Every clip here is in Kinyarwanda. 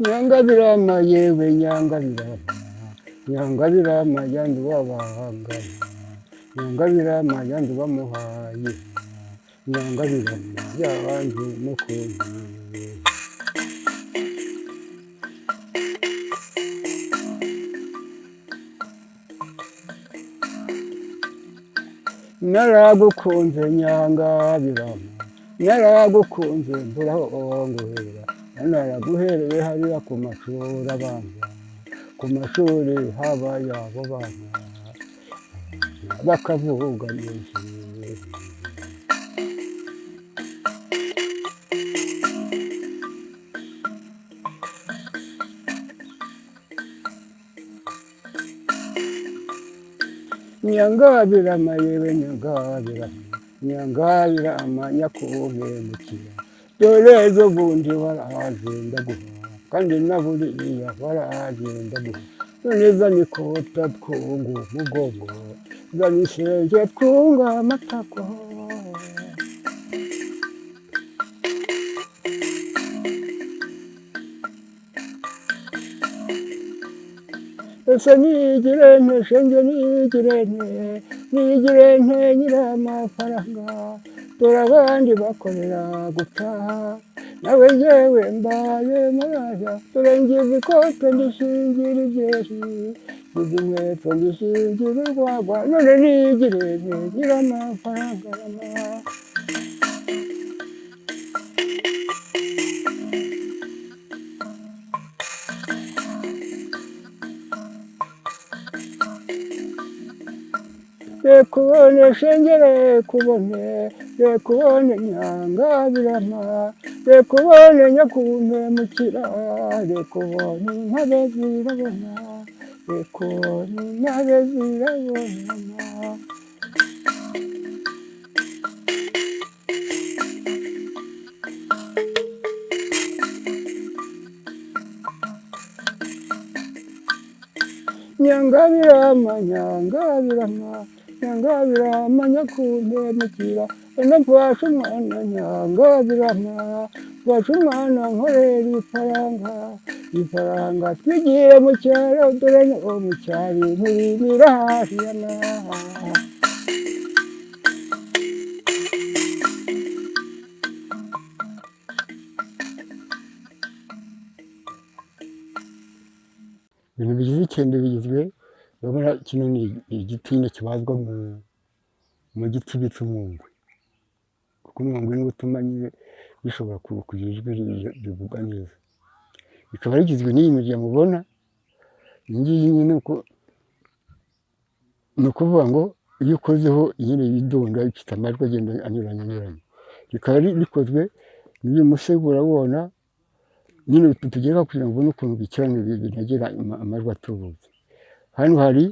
Nyangabirama yewe nyangabirama, nyangabirama yandi w'abahanga, nyangabirama yandi bamuhaye, nyangabirama yabanje no kuntu. Naragukunze nyangabirama, naragukunze mburaho nguhera, naraguhereye hariya ku mashuri abanza, ku mashuri habaye abo bana bakavuga neza. Nyangabirama yewe nyangabirama, nyangabirama nyakumpemukira, dore ejo bundi waraje ndaguha, kandi na buriya waraje ndaguha, none zana ikota twunga umugongo, zana isenge twunga amatako. Ese nigirente shenge nigirente nyir'amafaranga, dore abandi bakorera gutaha, nawe yewe mbaye murashya, dore ngize ikote ndishingira ibyeri, ngize inkweto ndishingira urwagwa, none nigirente nyir'amafaranga. Rekubone shenge rekubone nyangabirama, rekubone nyakumpemukira, rekubone intabe zirabona, rekubone intabe zirabona. Nyangabirama nyangabirama, nyangabirama nyakumpemukira, eno mfashe umwana nyangabirama, mfashe umwana nkorera ifaranga, ifaranga twigiye mu cyaro, dore no mu cyaro ntirimira hahiyana. Ibintu bigize icyenda bigizwe, urabona kino ni igiti kibazwa mu giti bita umwungwe, kuko umwungwe niwo utuma nyine bishobora kugira ijwi rivuga neza. Bikaba rigizwe n'iyi miryango mubona, iyi ngiyi nyine ni ukuvuga ngo iyo ukozeho nyine bidonda bifite amajwi agenda anyuranye, rikaba rikozwe n'uyu musego urabona, nyine tugera kugira ngo ubone ukuntu bikiranye binagera amajwi atubutse. Hano hari,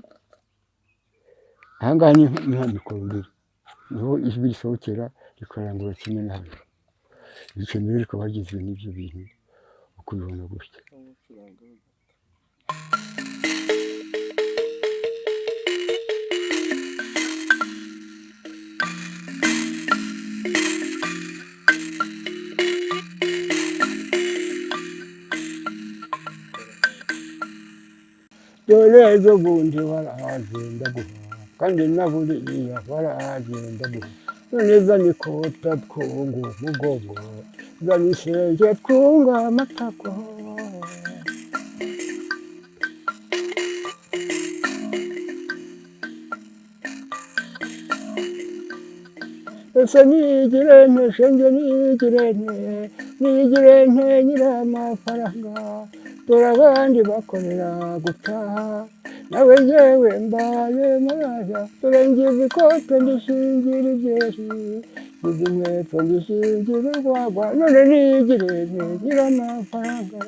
ahangaha ni nka mikoro mbere, niho ijwi risohokera rikarangura kimwe na hano. Bityo rero rikaba rigizwe n'ibyo bintu uko ubibona gutya. Dore ejo bundi waraje ndaguha, kandi na buriya waraje ndaguha, none zana ikota twunga umugongo, zana isenge twunga amatako. Ese nigirente shenge nigirente nyir'amafaranga, dore abandi bakorera gutaha, nawe yewe mbaye murashya, dore ngize ikote ndishingira ibyeri, ngize inkweto ndishingira urwagwa, none nigirente nyir'amafaranga.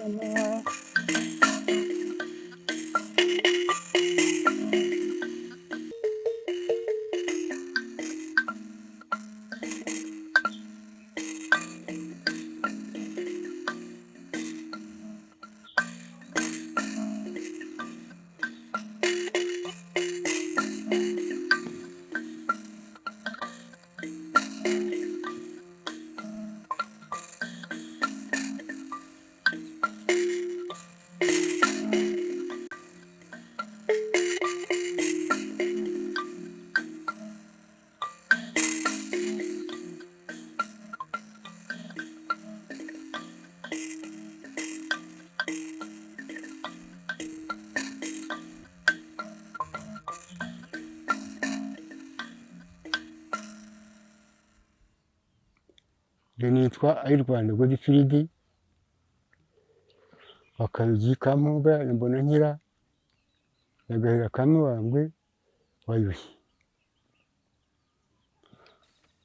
nitwa Ayirwanda Godifiridi, Akayugi ka Mpumba ya Mbonankira, Agahera ka Mibambwe wa Yuhi.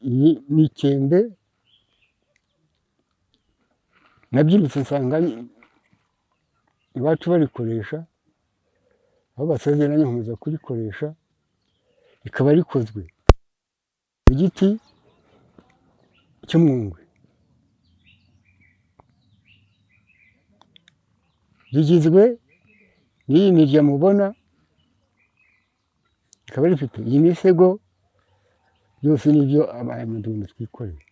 Iyi ni ikembe nabyirutse nsanga iwacu barikoresha, aho basezeranye nkomeza kurikoresha, rikaba rikozwe mu giti cy'umwungwe. Rigizwe n'iyi mirya mubona, rikaba rifite iyi misego, byose nibyo abanyarwanda twikoreye.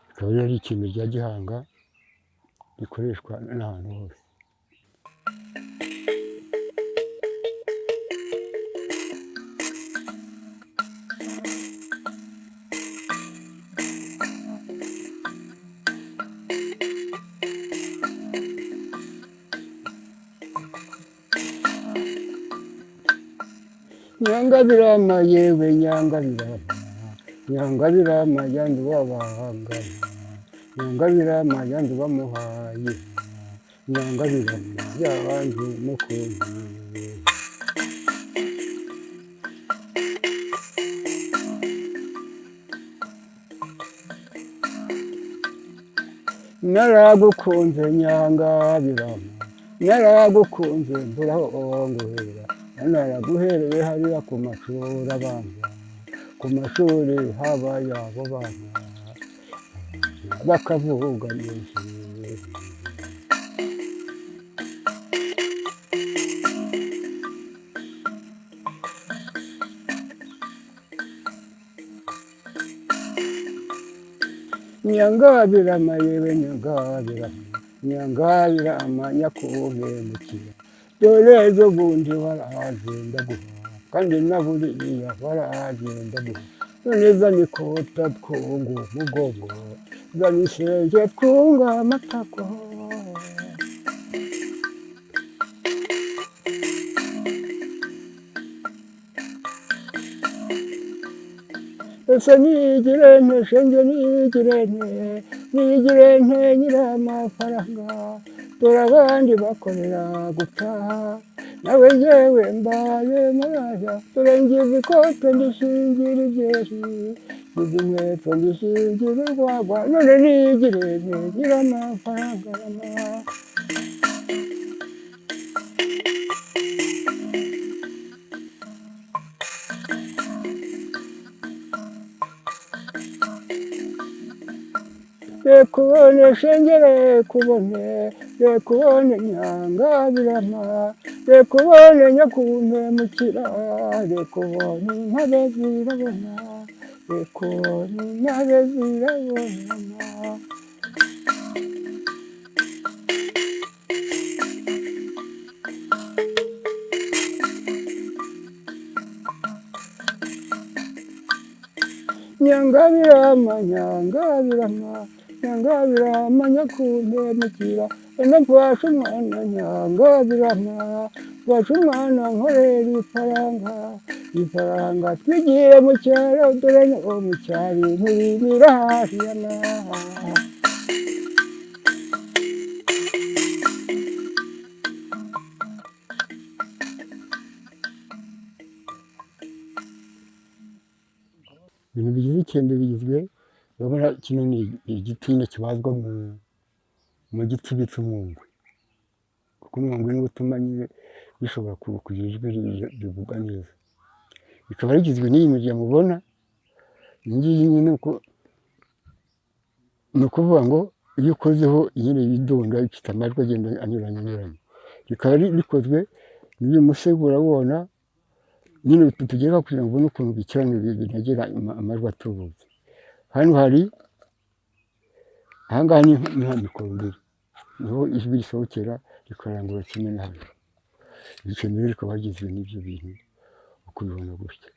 Rikaba ari ikembe rya gihanga rikoreshwa n'ahantu hose. Nyangabirama yewe Nyangabirama, Nyangabirama yandi wabahangana, Nyangabirama yandi bamuhaye, Nyangabirama yabanje no kuntuye. Naragukunze Nyangabirama, naragukunze mburaho nguhera, naraguhereye hariya ku mashuri abanza, ku mashuri habaye abo bana bakavuga neza. Nyangabirama yewe Nyangabirama, Nyangabirama nyakumpemukira, dore ejo bundi waraje ndaguha, kandi na buriya waraje ndaguha, none zana ikota twunga umugongo, zana ishenge twunga amatako. Ese nigirente shenge nigirente nyir'amafaranga, dore abandi bakorera gutaha, nawe yewe mbaye murashya, dore ngize ikote ndishingira ibyeri, ngize inkweto ndishingira urwagwa, none nigirente nyir'amafaranga. Rekubone shenge rekubone, rekubone Nyangabirama, rekubone nyakumpemukira, rekubone intare zirabona, rekubone intare zirabona. Nyangabirama, Nyangabirama, Nyangabirama nyakumpemukira, mfashe umwana Nyangabirama, mfashe umwana nkorera ifaranga, ifaranga twigiye mu cyaro, dore no mu cyaro ntirimira hahiyana. Ibintu bigize ikembe bigizwe, urabona kino ni igiti kibazwa mu giti bita umwungwe, kuko umwungwe niwo utuma nyine bishobora kugira ijwi rivuga neza. Bikaba rigizwe n'iyi mirya mubona, iyi ngiyi nyine ni ukuvuga ngo iyo ukozeho nyine yidunda ifite amajwi agenda anyuranye. Rikaba rikozwe n'iyi musego urabona, nyine tugera kugira ngo ubone ukuntu bicaranye binagera amajwi atubutse. Hano hari, ahangaha ni nka mikoro mbere, niho ijwi risohokera rikarangurura kimwe na hano. Ikembe rikaba rigizwe n'ibyo bintu uko ubibona gutya.